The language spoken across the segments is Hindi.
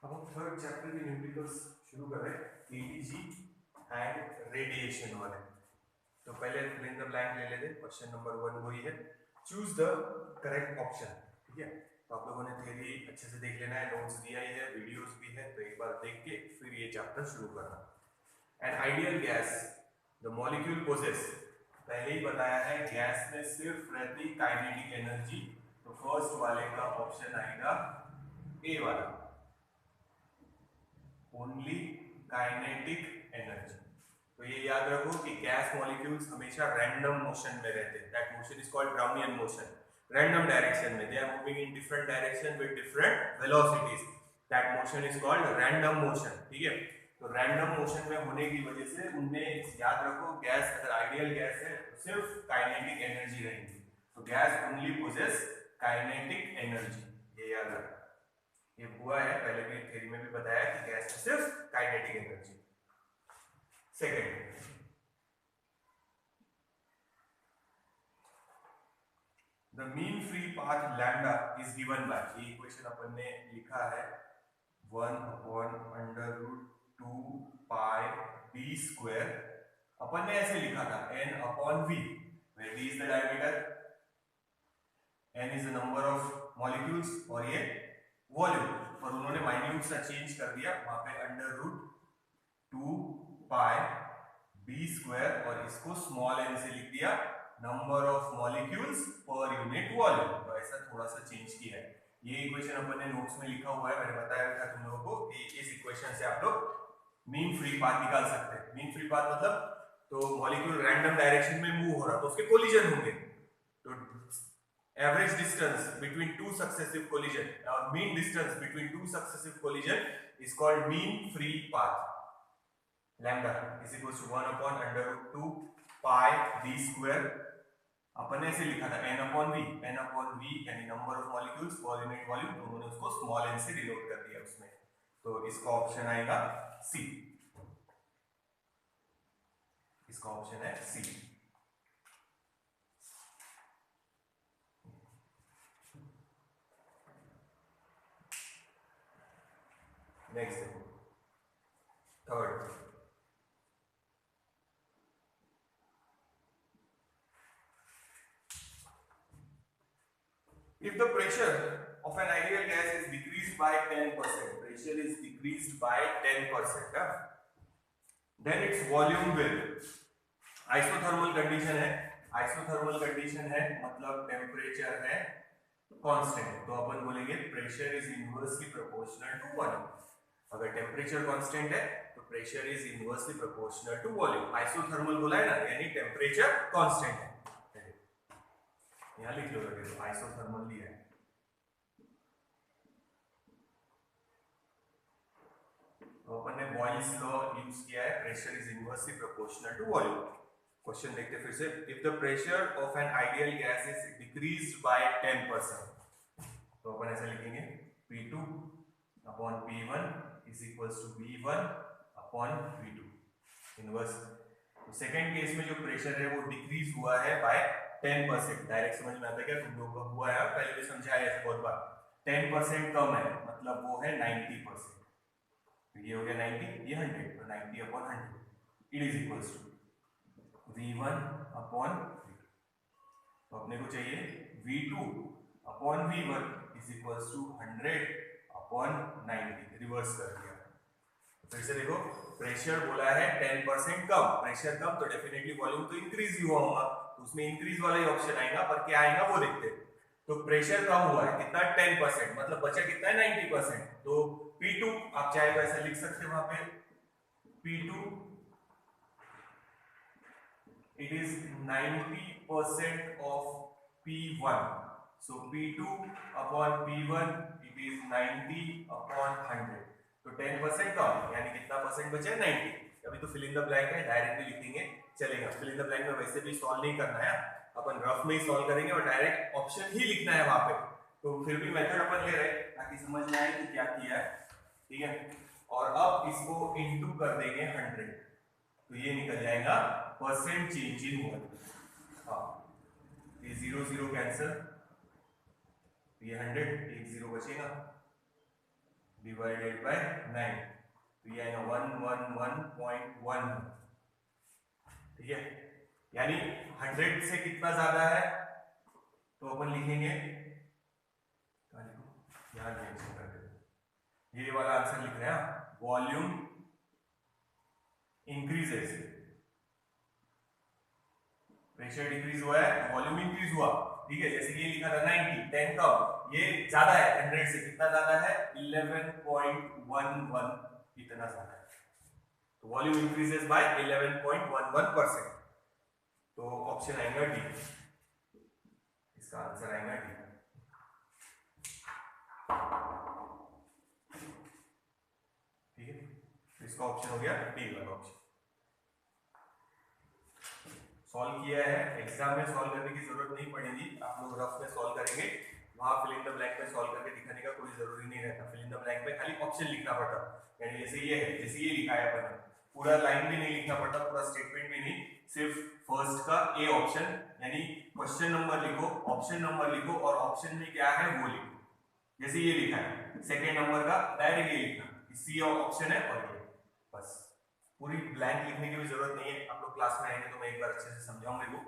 अब हम थर्ड चैप्टर के न्यूमेरिकल्स शुरू कर रहे हैं एटीजी एंड रेडिएशन वाले। तो पहले फिल इन द ब्लैंक ले लेते। क्वेश्चन नंबर 1 वही है, चूज द करेक्ट ऑप्शन। ठीक है, तो आप लोगों ने थ्योरी अच्छे से देख लेना है, नोट्स दिया ही है, वीडियोस भी है, तो एक बार देख के फिर ये चैप्टर शुरू करना। An ideal gas the molecule possess, पहले ही बताया है गैस में सिर्फ रहती काइनेटिक एनर्जी, तो फर्स्ट वाले का ऑप्शन आएगा ए वाला, ओनली काइनेटिक एनर्जी। तो ये याद रखो कि गैस मॉलिक्यूल्स हमेशा रैंडम मोशन में रहते हैं। That motion is called Brownian motion. Random direction में, they are moving in different direction with different velocities. That motion is called random motion. ठीक है, तो रैंडम मोशन में होने की वजह से उनमें याद रखो गैस अगर आइडियल गैस है तो सिर्फ काइनेटिक एनर्जी रहेगी। तो gas only possess kinetic energy, ये याद रखो। ये हुआ है पहले भी थ्योरी में भी बताया कि गैस में सिर्फ kinetic energy. Second, the mean free path lambda is given by, ये इक्वेशन अपन ने लिखा है 1/√2 पाई b स्क्वायर। अपन ने ऐसे लिखा था n/v, where v is the diameter, n is the number of molecules और ये वॉल्यूम, और उन्होंने माइन्यूट सा चेंज कर दिया, वहां पे √2 पाई b स्क्वायर और इसको स्मॉल n से लिख दिया number of molecules per unit volume. तो ऐसा थोड़ा सा चेंज किया है। ये इक्वेशन अपन ने नोट्स में लिखा हुआ है, मैंने बताया था तुम लोगों को कि इस इक्वेशन से आप लोग मीन फ्री पाथ निकाल सकते हैं। मीन फ्री पाथ मतलब तो मॉलिक्यूल रैंडम डायरेक्शन में मूव हो रहा तो उसके कोलिजन होंगे, तो average distance between two successive collision or mean distance between two successive collision is called mean free path. Lambda is equals to 1/√2 pi b square। अपन ने ऐसे लिखा था n/v, n/v यानी number of molecules per unit volume, तो उन्होंने उसको स्मॉल n से डिनोट कर दिया उसमें। तो इसका ऑप्शन आएगा सी, इसका ऑप्शन है सी। नेक्स्ट देखो, third, if the pressure of an ideal gas is decreased by 10%, pressure is decreased by 10%, then its volume will, isothermal condition है, आइसोथर्मल कंडीशन है मतलब टेम्परेचर है कांस्टेंट, तो अपन बोलेंगे pressure is inversely proportional to volume. अगर टेम्परेचर कांस्टेंट है तो pressure is inversely proportional to volume. Isothermal बोला है ना, यानी टेम्परेचर कांस्टेंट है। यहां लिख लो, देखो आइसोथर्मल लिया है। तो अपन ने बॉयल्स लॉ यूज किया है, pressure is inversely proportional to volume. Question देखते फिर से, if the pressure of an ideal gas is decreased by 10%, तो अपन ऐसे लिखेंगे P2/P1 is equals to V1/V2 inverse. तो सेकंड केस में जो प्रेशर है वो डिक्रीज हुआ है बाय 10%। डायरेक्ट समझ में आता है क्या तुम लोग का? हुआ है, पहले भी समझाया है बहुत बार। 10% कम है मतलब वो है 90%। तो ये हो गया 90, ये 100, तो 90/100 it is equals to V1/V2। तो अपने को चाहिए V2/V1 is equals to 100/90, reverse कर दिया। फिर से देखो, प्रेशर बोला है 10% कम, प्रेशर कम तो डेफिनेटली वॉल्यूम तो इंक्रीज ही हुआ होगा, तो उसमें इंक्रीज वाला ही ऑप्शन आएगा, पर क्या आएगा वो देखते हैं। तो प्रेशर कम हुआ है कितना, 10%, मतलब बचा कितना है 90%। तो P2 आप चाहे तो ऐसा लिख सकते हैं वहां पे, P2 it is 90% of P1, so P2/P1 it is 90/100। तो 10% कम यानी कितना परसेंट बचा है, 90। अभी तो फिल इन द ब्लैंक है, डायरेक्टली लिखेंगे चलेगा। फिल इन द ब्लैंक में वैसे भी सॉल्व नहीं करना है, अपन रफ में ही सॉल्व करेंगे और डायरेक्ट ऑप्शन ही लिखना है वहां पे। तो फिर भी मेथड अपन ले रहे हैं ताकि समझ में आए कि क्या किया है। ठीक है, और अब इसको इनटू कर देंगे 100, तो ये निकल जाएगा परसेंट चेंज इन वॉल्यूम। हाँ, ये 0 0 कैंसिल, ये 100, एक 0 बचेगा, डिवाइडेड बाय 9, तो ये आएगा 111.1, ठीक है। यानी 100 से कितना ज्यादा है, तो अपन लिखेंगे, यहाँ मेंशन कर देते, ये वाला आंसर लिख रहे हैं, वॉल्यूम इंक्रीजेस, प्रेशर डिक्रीज हुआ है, वॉल्यूम इंक्रीज हुआ, ठीक है। जैसे ये लिखा था 90, 10 कम, ये ज्यादा है 100 से, कितना ज्यादा है, 11.11, इतना ज्यादा है, तो वॉल्यूम इंक्रीजेस बाय 11.11%, तो ऑप्शन आएगा डी, इसका आंसर आएगा डी। ठीक है, तो इसका ऑप्शन हो गया डी वाला ऑप्शन। सॉल्व किया है, एग्जाम में सॉल्व करने की जरूरत नहीं पड़ेगी, आप लोग रफ में सॉल्व करेंगे, वहां फिल इन द ब्लैंक में सॉल्व करके दिखाने का कोई जरूरी नहीं रहता, फिल इन द ब्लैंक में खाली ऑप्शन लिखना पड़ता, यानी जैसे ये है, जैसे ये लिखा है अपन, पूरा लाइन भी नहीं लिखना पड़ता, पूरा स्टेटमेंट भी नहीं, सिर्फ फर्स्ट का ए ऑप्शन, यानी क्वेश्चन नंबर लिखो, ऑप्शन नंबर लिखो, और ऑप्शन में क्या है वो लिखो, जैसे ये लिखा है सेकंड नंबर का, डायरेक्ट ये लिखना, सी ऑप्शन है, और ये बस, पूरी ब्लैंक लिखने की भी जरूरत नहीं है, आप लोग क्लास में आएंगे तो मैं एक बार अच्छे से समझाऊंगा वो।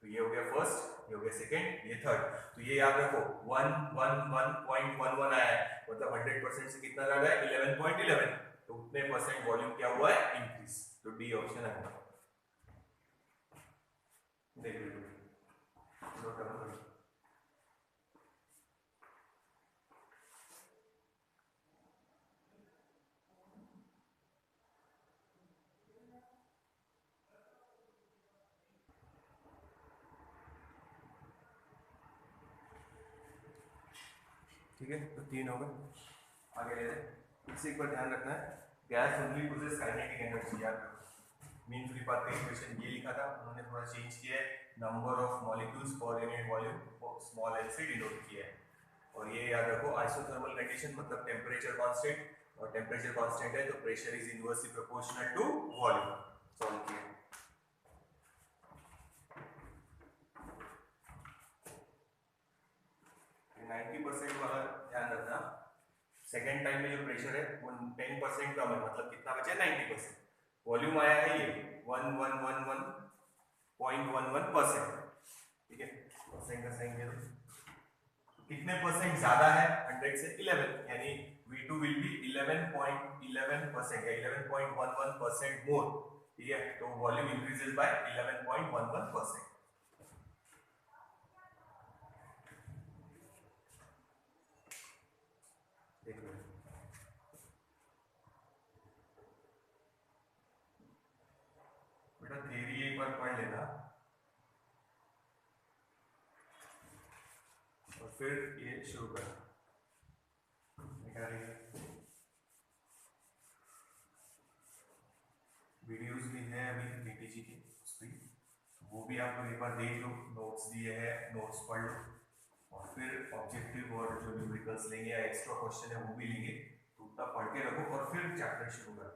तो ये हो गया फर्स्ट, ये हो गया सेकंड, ये थर्ड, तो ये याद रखो 111.11 आया है, मतलब 100% से कितना ज्यादा है, 11.11, तो उतने परसेंट वॉल्यूम क्या हुआ है, इंक्रीज, तो डी ऑप्शन आएगा। देख लो, ठीक है, तो 3 हो गए, आगे ले लें। इससे एक बार ध्यान रखना है, gas only possess kinetic energy, याद रखो। मीन फ्री पाथ का इक्वेशन ये लिखा था, उन्होंने थोड़ा चेंज किया है, number of molecules per unit volume small l से डिनोट किया है, और ये याद रखो आइसोथर्मल कंडीशन मतलब टेम्परेचर कांस्टेंट, और टेम्परेचर कांस्टेंट है तो pressure is inversely proportional to volume, solve किया। सेकेंड टाइम में जो प्रेशर है वो 10% कम है, मतलब कितना बचा, 90%, वॉल्यूम आया है ये 1111.11%, ठीक है, परसेंट का साइन दे दो, कितने परसेंट ज्यादा है 100 से, 11, यानी V2 विल बी 11.11% या 11.11% मोर, ठीक है, तो वॉल्यूम इंक्रीजेस बाय 11.11%। बेटा थ्योरी एक बार पढ़ लेना और फिर ये शुरू करना, वीडियोस भी है अभी केटीजी के, उस पर वो भी आप लोग एक बार देख लो, नोट्स दिए हैं, नोट्स पढ़ लो, और फिर ऑब्जेक्टिव और जो न्यूमेरिकल्स लेंगे या एक्स्ट्रा क्वेश्चन है वो भी लेंगे, तो उतना पढ़ के रखो और फिर चैप्टर शुरू करो।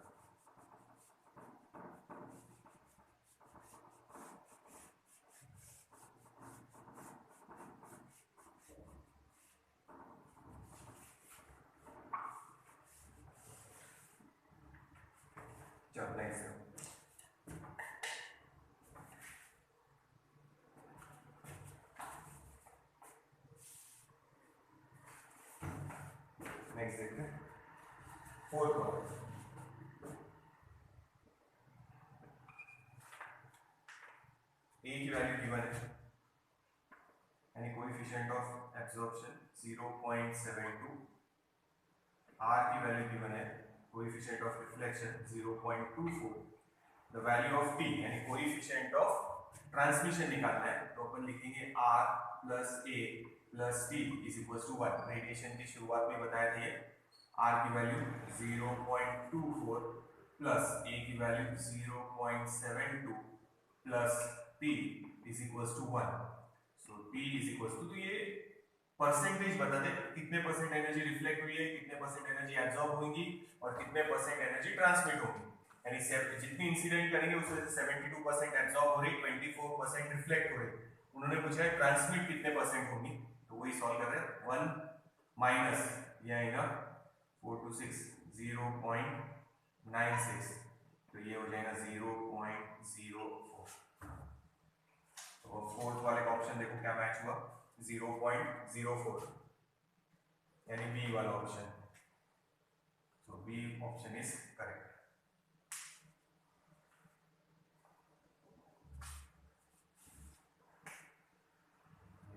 चलो नेक्स्ट, नेक्स्ट देखते हैं, फोर्थ प्रॉब्लम। ए की वैल्यू गिवन है, यानी कोएफिशिएंट ऑफ एब्जॉर्प्शन 0.72, आर की वैल्यू गिवन है, coefficient of reflection 0.24, the value of T, यानी कोएफिशिएंट ऑफ ट्रांसमिशन निकालना है, तो अपन लिखेंगे R plus A plus T is equal to 1, radiation की शुरुआत में बताया था ये, आर की वैल्यू 0.24 प्लस ए की value 0.72 plus T is equal to 1, so T is equal to, तो ये परसेंटेज बता दे कितने परसेंट एनर्जी रिफ्लेक्ट हुई है, कितने परसेंट एनर्जी एब्जॉर्ब होगी और कितने परसेंट एनर्जी ट्रांसमिट होगी, यानी जितनी इंसिडेंट करेंगे उसमें से 72% एब्जॉर्ब हो रही, 24% रिफ्लेक्ट हो रही, उन्होंने पूछा है ट्रांसमिट कितने परसेंट होगी, तो वही सॉल्व कर रहे हैं, 1 माइनस ये आएगा 4 to 6 0.96, तो ये हो जाएगा 0.04। तो फोर्थ वाले का ऑप्शन देखो क्या मैच हुआ, 0.04, यानी बी वाला option. So B option is correct.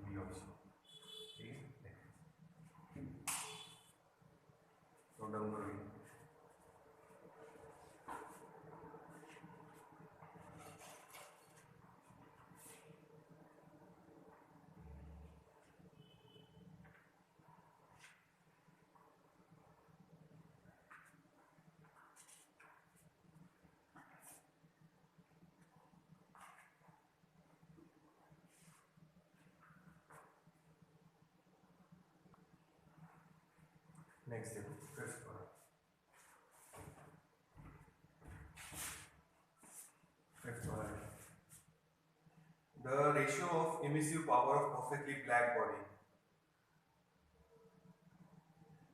B option. ठीक है, तो डाउन करो। नेक्स्ट देखो, फिफ्थ वाला। The ratio of emissive power of perfectly black body.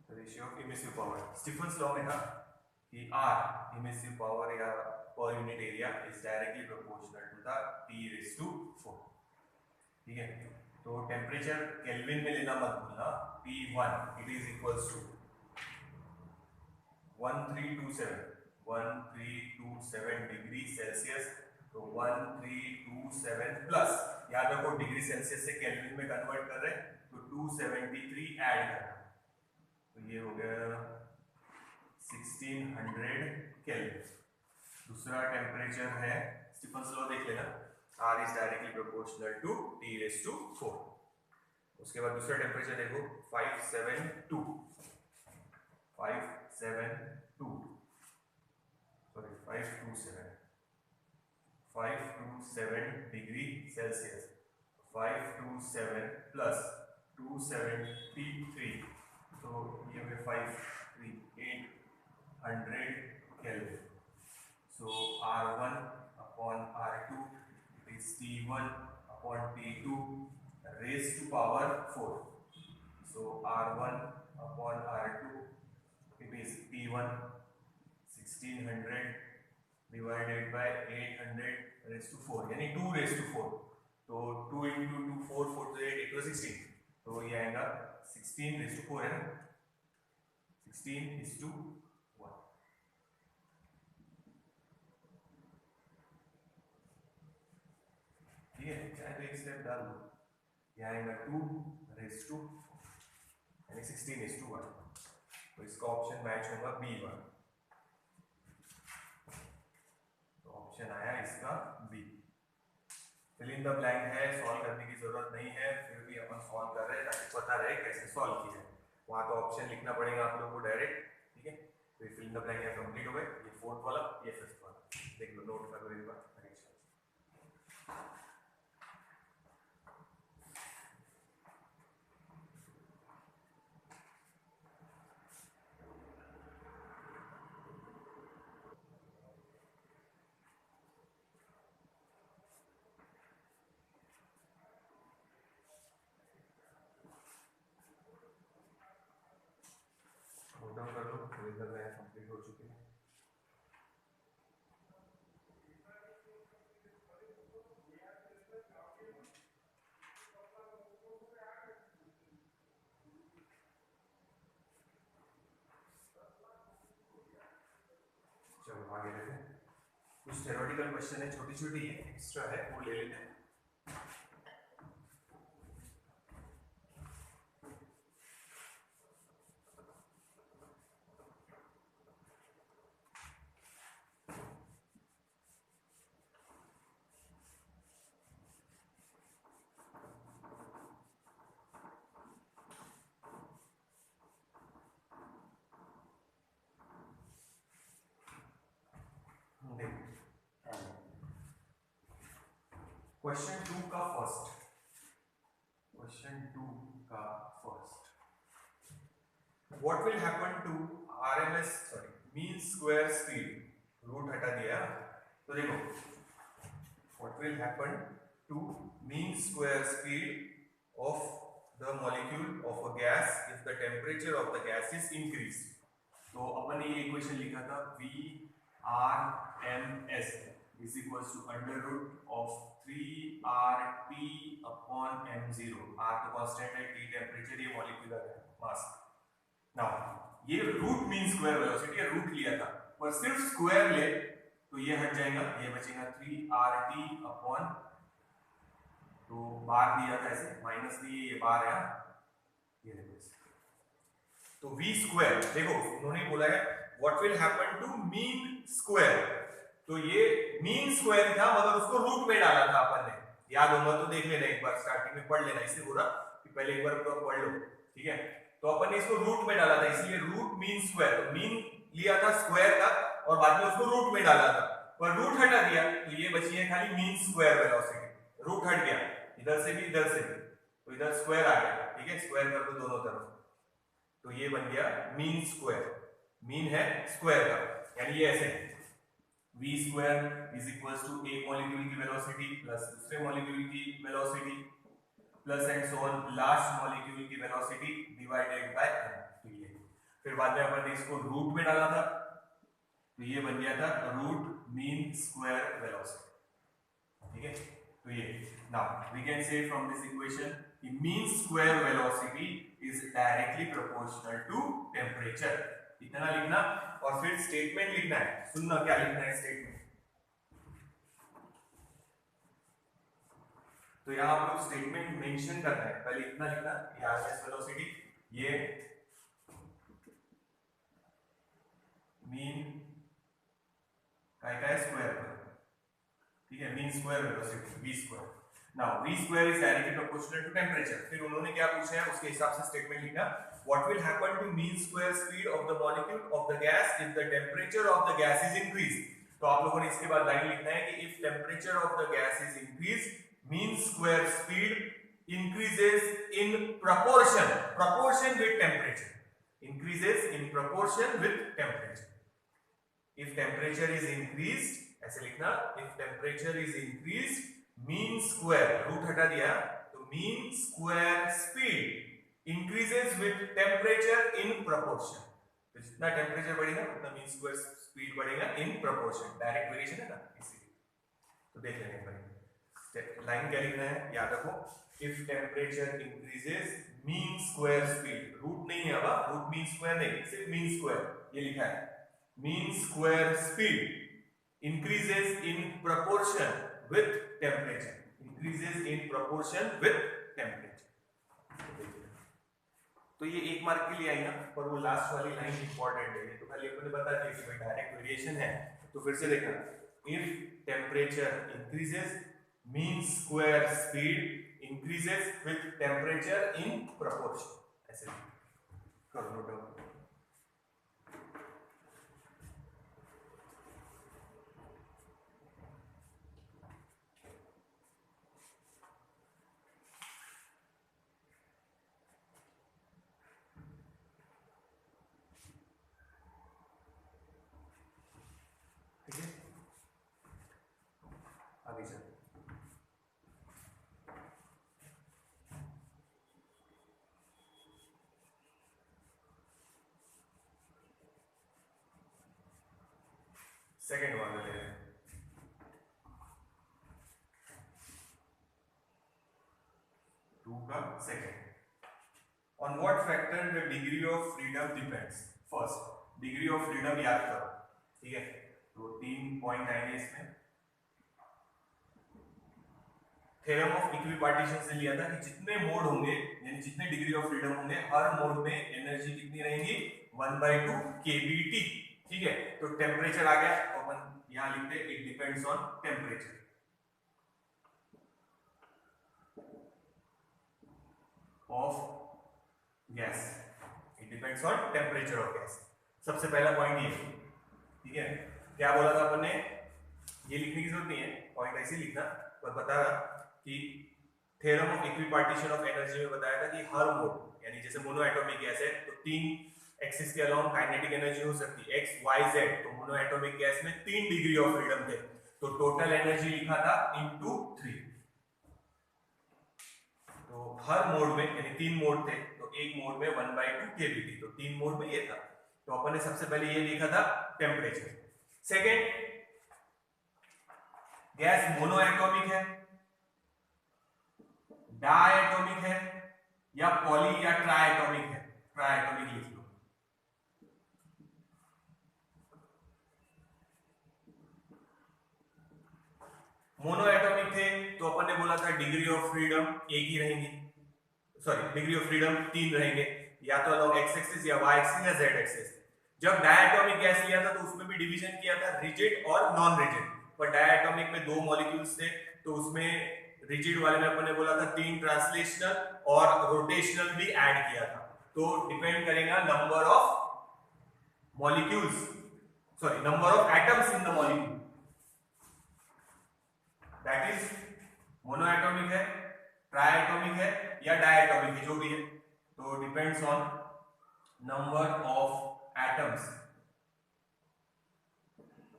The ratio of emissive power. Stephen's law में था कि R emissive power या per unit area is directly proportional to the T raised to 4. ठीक है, तो टेम्परेचर केल्विन में लेना मत भूलना। T1 it is equals to 1327 degree Celsius. तो 1327 प्लस, याद रखो डिग्री सेल्सियस से केल्विन में कन्वर्ट कर रहे हैं, तो 273 ऐड करना, तो ये हो गया 1600 केल्विन। दूसरा टेम्परेचर है, स्टीफन्स लॉ देख लेना, R is directly proportional to T raise to 4। उसके बाद दूसरा टेम्परेचर देखो 572 डिग्री सेल्सियस। 527 प्लस 273, तो ये हो गया 800 kelvin. So R1 upon R2 is T1 upon T2 raised to power 4. So R1 upon R2, it is T1 1600 divided by 800 raised to 4, यानी 2 raised to 4। तो 2 into 2 4 4 to 8 equals 16, तो ये आएगा 16 raised to 4 है ना, 16 is to 1। ठीक है, चाहे तो एक स्टेप डाल दो, यहाँ आएगा 2 रेज़ टू यानी 16 रेज़ टू 1, तो इसका ऑप्शन मैच होगा B1। तो ऑप्शन आया इसका B। Fill in the blank है, सॉल्व करने की जरूरत नहीं है, फिर भी अपन सॉल्व कर रहे हैं ताकि पता रहे कैसे सॉल्व किया है। वहाँ तो ऑप्शन लिखना पड़ेगा आप लोगों को डायरेक्ट, ठीक है। तो फिल इन द ब्लैंक है कंप्लीट हो गए, ये फोर्थ वाला, ये फिफ्थ वाला, देख लो, नोट कर लो एक बार। कर लो, कंप्लीट हो चुकी है। चलो आगे लेते हैं, कुछ थ्योरेटिकल क्वेश्चन है, छोटी छोटी है, एक्स्ट्रा है, वो ले लेते हैं। क्वेश्चन 2 का first, what will happen to RMS mean square speed, root हटा दिया, तो देखो what will happen to mean square speed of the molecule of a gas if the temperature of the gas is increase. तो अपन ने ये इक्वेशन लिखा था VRMS is equals to under root of 3RT upon m0। R तो कांस्टेंट है, T टेम्परेचर, ये मॉलिक्यूलर मास। नाउ ये रूट मीन स्क्वायर वेलोसिटी है, रूट लिया था, पर सिर्फ स्क्वायर ले तो ये हट जाएगा, ये बचेगा 3RT अपॉन, तो बार दिया था ऐसे, माइनस नहीं ये बार है, ये देखो। तो v स्क्वायर, देखो उन्होंने बोला है what will happen to mean square, तो ये मीन स्क्वायर था मगर उसको रूट में डाला था अपन ने, याद होगा तो देख लेना एक बार, स्टार्टिंग में पढ़ लेना, इसलिए बोला कि पहले एक बार पूरा पढ़ लो, ठीक है। तो अपन ने इसको रूट में डाला था, इसलिए रूट मीन स्क्वायर, तो मीन लिया था स्क्वायर का और बाद में उसको रूट में डाला था, पर रूट हटा दिया तो ये बची है खाली मीन स्क्वायर वेलोसिटी, रूट हट गया इधर से भी इधर से भी, तो इधर स्क्वायर आ गया, ठीक है, स्क्वायर कर दो दोनों तरफ, तो ये बन गया मीन स्क्वायर, मीन है स्क्वायर का, यानी ये ऐसे v square is equals to एक मॉलिक्यूल की वेलोसिटी प्लस दूसरे मॉलिक्यूल की velocity plus and so on last molecule की वेलोसिटी डिवाइडेड बाय m, तो ये फिर बाद में अपन ने इसको रूट में डाला था, तो ये बन गया था रूट मीन स्क्वायर वेलोसिटी, ठीक है। तो ये now we can say from this equation कि mean square velocity is directly proportional to temperature, इतना लिखना, और फिर स्टेटमेंट लिखना है, सुनना क्या लिखना है स्टेटमेंट। तो यहां आप लोग स्टेटमेंट मेंशन करना है, पहले इतना लिखना ये RMS वेलोसिटी, ये मीन काय काय स्क्वायर पर, ठीक है, mean square velocity v square. Now v square is directly proportional to temperature, फिर उन्होंने क्या पूछा है उसके हिसाब से स्टेटमेंट लिखना, what will happen to mean square speed of the molecule of the gas if the temperature of the gas is increased। तो आप लोगों ने इसके बाद लाइन लिखना है कि if temperature of the gas is increased mean square speed increases in proportion, proportion with temperature, increases in proportion with temperature। if temperature is increased, ऐसे लिखना, if temperature is increased mean square, root हटा दिया, तो mean square speed increases with temperature in proportion, तो जितना टेम्परेचर बढ़ेगा उतना मीन स्क्वायर स्पीड बढ़ेगा इन प्रोपोर्शन, डायरेक्ट वेरिएशन है ना, इसीलिए। तो देख लेंगे भाई लाइन क्या लिखना है, याद रखो, if temperature increases mean square speed, root नहीं है, अब रूट मीन स्क्वायर नहीं, सिर्फ मीन स्क्वायर, ये लिखा है, mean square speed increases in proportion with temperature, increases in proportion with temperature। तो ये एक मार्क के लिए आई ना, पर वो लास्ट वाली लाइन इंपॉर्टेंट है, तो पहले अपने बता दिया कि भाई डायरेक्ट वेरिएशन है, तो फिर से देखना, if temperature increases mean square speed increases with temperature in proportion, ऐसे करो नोट डाउन। सेकेंड वाला ले लें, टू का second, on what factor the degree of freedom depends. First degree of freedom याद करो, ठीक है, तो 3 पॉइंट आएंगे इसमें। थ्योरम ऑफ इक्विपार्टीशन से लिया था कि जितने मोड होंगे यानी जितने डिग्री ऑफ फ्रीडम होंगे, हर मोड में एनर्जी कितनी रहेगी, 1/2 kBT, ठीक है। तो टेम्परेचर आ गया, तो अपन यहां लिखते हैं it depends on temperature of gas, it depends on temperature of gas. सबसे पहला पॉइंट ये, ठीक है, क्या बोला था अपन ने, ये लिखने की जरूरत नहीं है, पॉइंट ऐसे लिखना, पर बता रहा कि theorem of equipartition of energy में बताया था कि हर मोड यानी जैसे मोनो एटॉमिक गैस है तो 3 एक्सिस के अलाउंग काइनेटिक एनर्जी हो सकती है x y z, तो मोनो एटॉमिक गैस में 3 डिग्री ऑफ फ्रीडम थे, तो टोटल एनर्जी लिखा था इनटू 3। तो हर मोड में यानी 3 मोड थे, तो एक मोड में 1/2 kBT, तो 3 मोड में ये था। तो अपन ने सबसे पहले ये लिखा था टेम्परेचर। सेकेंड, गैस मोनोएटॉमिक है, डायटॉमिक है, या पॉली या ट्राइएटॉमिक है। ट्राइएटॉमिक लिख लो। मोनोएटॉमिक थे तो अपन ने बोला था डिग्री ऑफ फ्रीडम एक ही रहेंगी, सॉरी डिग्री ऑफ फ्रीडम 3 रहेंगे, या तो अलॉन्ग एक्स एक्सिस या वाई एक्सिस या जेड एक्सिस। जब डायटॉमिक गैस लिया था तो उसमें भी डिवीजन किया था रिजिड और नॉन रिजिड, पर डायटॉमिक में 2 मॉलिक्यूल्स थे तो उसमें रिजिड वाले में अपन ने बोला था 3 ट्रांसलेशनल और रोटेशनल भी ऐड किया था। तो डिपेंड करेगा number of molecules, sorry number of atoms in the molecule, that is monoatomic है, ट्राइएटॉमिक है या डायटॉमिक है, जो भी है, तो depends on number of atoms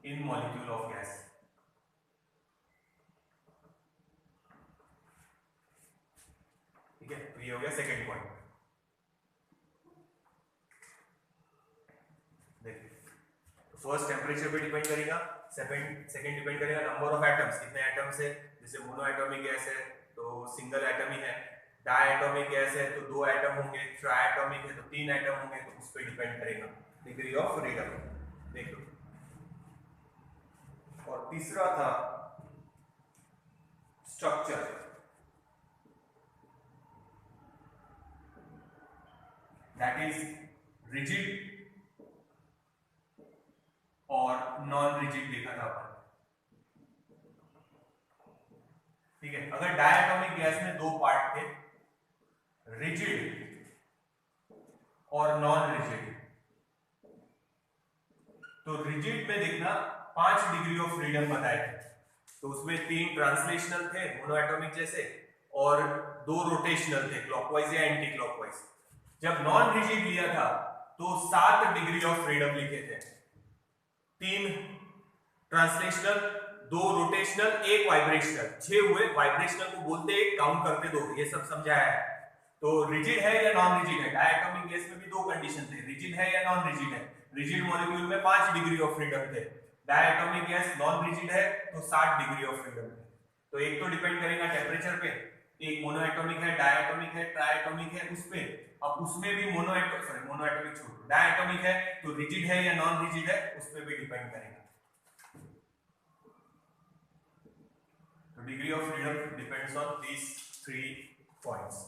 in molecule of gas. ठीक है, तो ये हो गया सेकेंड पॉइंट। देखिए, तो फर्स्ट टेम्परेचर पे डिपेंड करेगा, सेकंड डिपेंड करेगा नंबर ऑफ एटम्स, कितने एटम्स है। जैसे मोनोएटॉमिक गैस है तो सिंगल एटम ही है, डायटॉमिक गैस है तो 2 एटम होंगे, ट्राइएटॉमिक है तो 3 एटम होंगे, तो उस पर डिपेंड करेगा डिग्री ऑफ फ्रीडम। देख लो। और तीसरा था स्ट्रक्चर, दैट इज रिजिड और नॉन रिजिड देखा था अपन। ठीक है, अगर डायटॉमिक गैस में 2 पार्ट थे, रिजिड और नॉन रिजिड, तो रिजिड में देखना 5 डिग्री ऑफ फ्रीडम बताए थे, तो उसमें 3 ट्रांसलेशनल थे मोनोएटॉमिक जैसे और 2 रोटेशनल थे क्लॉकवाइज या एंटी क्लॉकवाइज। जब नॉन रिजिड लिया था तो 7 डिग्री ऑफ फ्रीडम लिखे थे, 3 ट्रांसलेशनल, 2 रोटेशनल, 1 वाइब्रेशनल, 6 हुए। वाइब्रेशनल को बोलते हैं काउंट करते 2, ये सब समझाया है। तो रिजिड है या नॉन रिजिड है, डायटॉमिक गैस में भी 2 कंडीशन थे, रिजिड है या नॉन रिजिड है। रिजिड मॉलिक्यूल में 5 डिग्री ऑफ फ्रीडम थे, डायटॉमिक गैस नॉन रिजिड है तो 7 डिग्री ऑफ फ्रीडम थे। तो एक तो डिपेंड करेगा टेम्परेचर पे, एक मोनोएटॉमिक है, डायटॉमिक है, ट्राइएटॉमिक है उस पे। अब उसमें भी मोनोएटॉमिक छोड़, डायटॉमिक है तो रिजिड है या नॉन रिजिड है, उस पे भी डिपेंड करेगा। तो degree of freedom depends on these 3 points.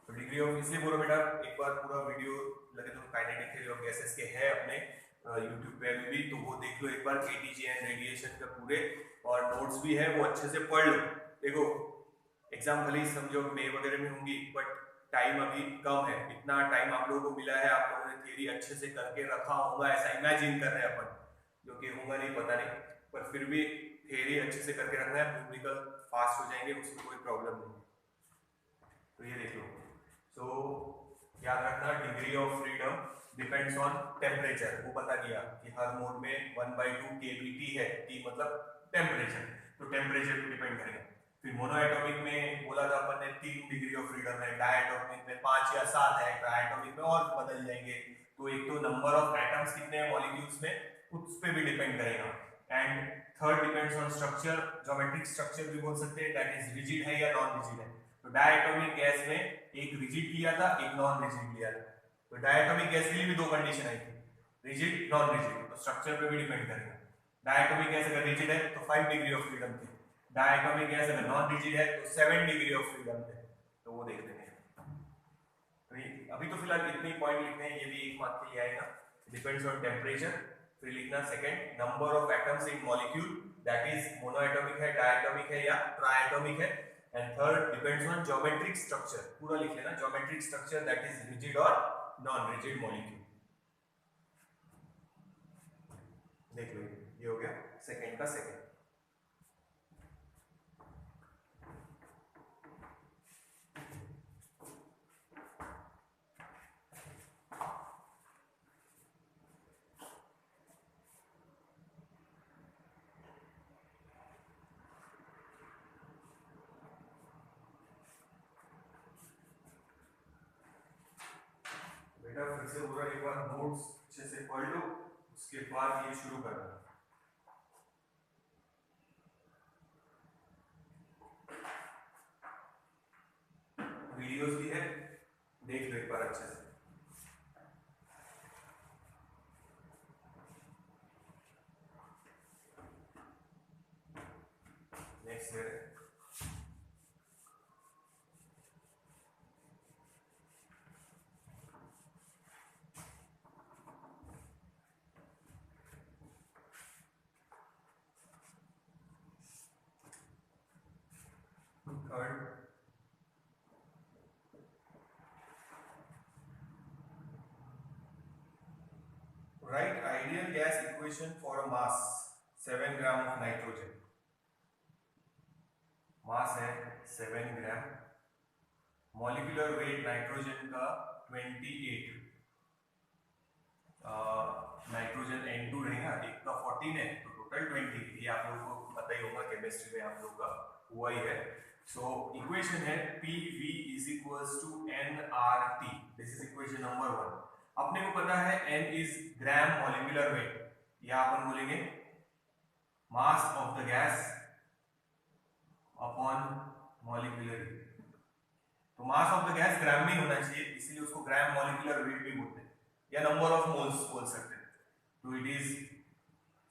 तो डिग्री ऑफ, इसलिए बोलो बेटा एक बार पूरा वीडियो लगे तो काइनेटिक थ्योरी ऑफ गैसेस के है अपने YouTube पे भी, तो वो देख लो एक बार, केटीजी एंड रेडिएशन का पूरे, और नोट्स भी है वो अच्छे से पढ़ लो। देखो एग्जाम भले ही समझो मई वगैरह में होंगी, बट टाइम अभी कम है, इतना टाइम आप लोगों को मिला है, आप लोगों ने थ्योरी अच्छे से करके रखा होगा ऐसा इमेजिन कर रहे हैं अपन, जो कि होगा नहीं पता नहीं, पर फिर भी थ्योरी अच्छे से करके रखना है, न्यूमेरिकल फास्ट हो जाएंगे, उसमें कोई प्रॉब्लम नहीं। तो ये देख लो, सो याद रखना degree of freedom depends on temperature, वो बता दिया कि हर मोड में 1/2 kBT है, T मतलब टेम्परेचर, तो टेम्परेचर पे डिपेंड करेगा। फिर मोनोएटॉमिक में बोला था अपन ने 3 डिग्री ऑफ फ्रीडम है, डायटॉमिक में 5 या 7 है, ट्राइएटॉमिक में और बदल जाएंगे। तो एक तो नंबर ऑफ एटम्स कितने हैं मॉलिक्यूल्स में, उस पे भी डिपेंड करेगा। And third depends on structure, geometric structure भी बोल सकते हैं, दैट इज रिजिड है या नॉन रिजिड है। तो डायटॉमिक गैस में एक रिजिड लिया था, एक नॉन रिजिड लिया था, तो डायटॉमिक गैस के लिए भी 2 कंडीशन आई थी, रिजिड नॉन रिजिड, तो स्ट्रक्चर पे भी डिपेंड करेगा। डायटॉमिक गैस अगर रिजिड है तो 5 डिग्री ऑफ फ्रीडम थी, डायटॉमिक गैस अगर नॉन रिजिड है तो 7 डिग्री ऑफ फ्रीडम थे, तो वो देख लेंगे। तो अभी तो फिलहाल इतने ही पॉइंट लिखने हैं, ये भी 1 मार्क के लिए आएगा। डिपेंड्स ऑन टेम्परेचर, फिर लिखना second number of atoms in molecule, that is monoatomic है, डायटॉमिक है या ट्राइएटॉमिक है। And third depends on geometric structure, पूरा लिख लेना, geometric structure that is rigid और नॉन रिजिड मॉलिक्यूल। देख लो, ये हो गया सेकंड का सेकंड। बेटा फिर से पूरा एक बार नोट्स अच्छे से पढ़ लो, उसके बाद ये शुरू करना। वीडियोस भी है, देख लो एक बार अच्छे से। नेक्स्ट है third, write ideal gas equation for a mass 7 gram of nitrogen। मास है 7 ग्राम, मॉलिक्यूलर वेट नाइट्रोजन का 28, नाइट्रोजन N2 रहेगा, एक का 14 है तो टोटल 20। ये आप लोगों को पता ही होगा, केमिस्ट्री में आप लोगों का हुआ ही है। सो इक्वेशन है PV is equals to nRT, this is equation number 1। अपने को पता है N is gram molecular weight, या अपन बोलेंगे mass of the gas upon molecular weight. तो mass of the gas gram में होना चाहिए, इसीलिए उसको ग्राम मॉलिक्यूलर वेट भी बोलते हैं, या नंबर ऑफ मोल्स बोल सकते हैं। तो इट इज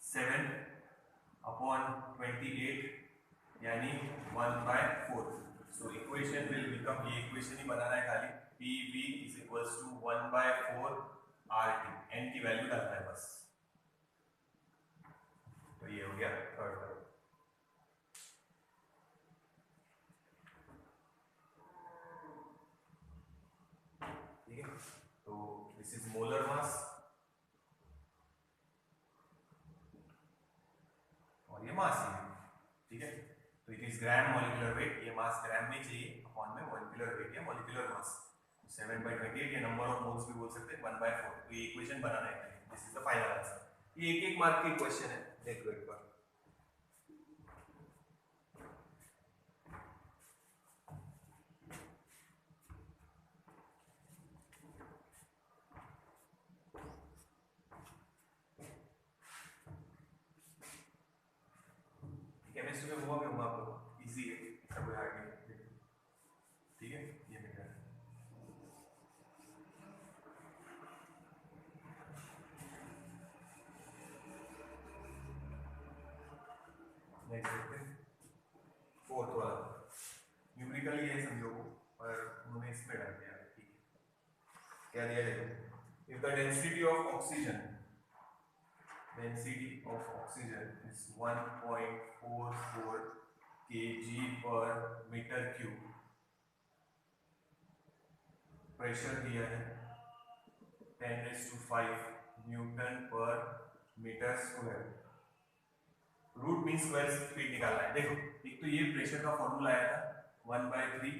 7 अपॉन 28 यानी 1/4। सो इक्वेशन विल बिकम, ये इक्वेशन ही बनाना है खाली, PV is equals to 1/4 RT। n की वैल्यू डालना है बस। तो ये हो गया थर्ड टर्म। ठीक है, तो दिस इज मोलर मास और ये मास ही है। ठीक है, तो it is gram molecular wait, ये मास ग्राम में चाहिए, अपॉन में मॉलिक्यूलर वेट या मॉलिक्यूलर मास। 7/28 ये नंबर ऑफ मोल्स भी बोल सकते हैं, 1/4। तो ये इक्वेशन बनाना है, this is the final answer. ये एक मार्क की क्वेश्चन है, देख लो एक बार। केमिस्ट्री में हुआ भी होगा आप लोग, इजी है, इसका कोई हार्ड नहीं। ठीक है, ये मिल रहा है। नेक्स्ट देखते हैं, फोर्थ वाला न्यूमेरिकली है समझो, पर उन्होंने इसमें डाल दिया। ठीक है, क्या दिया है, if the density of oxygen is 1.44 kg per meter cube, प्रेशर दिया है 10⁵ newton per metre square, root mean square speed निकालना है। देखो, एक तो ये प्रेशर का फॉर्मूला आया था 1/3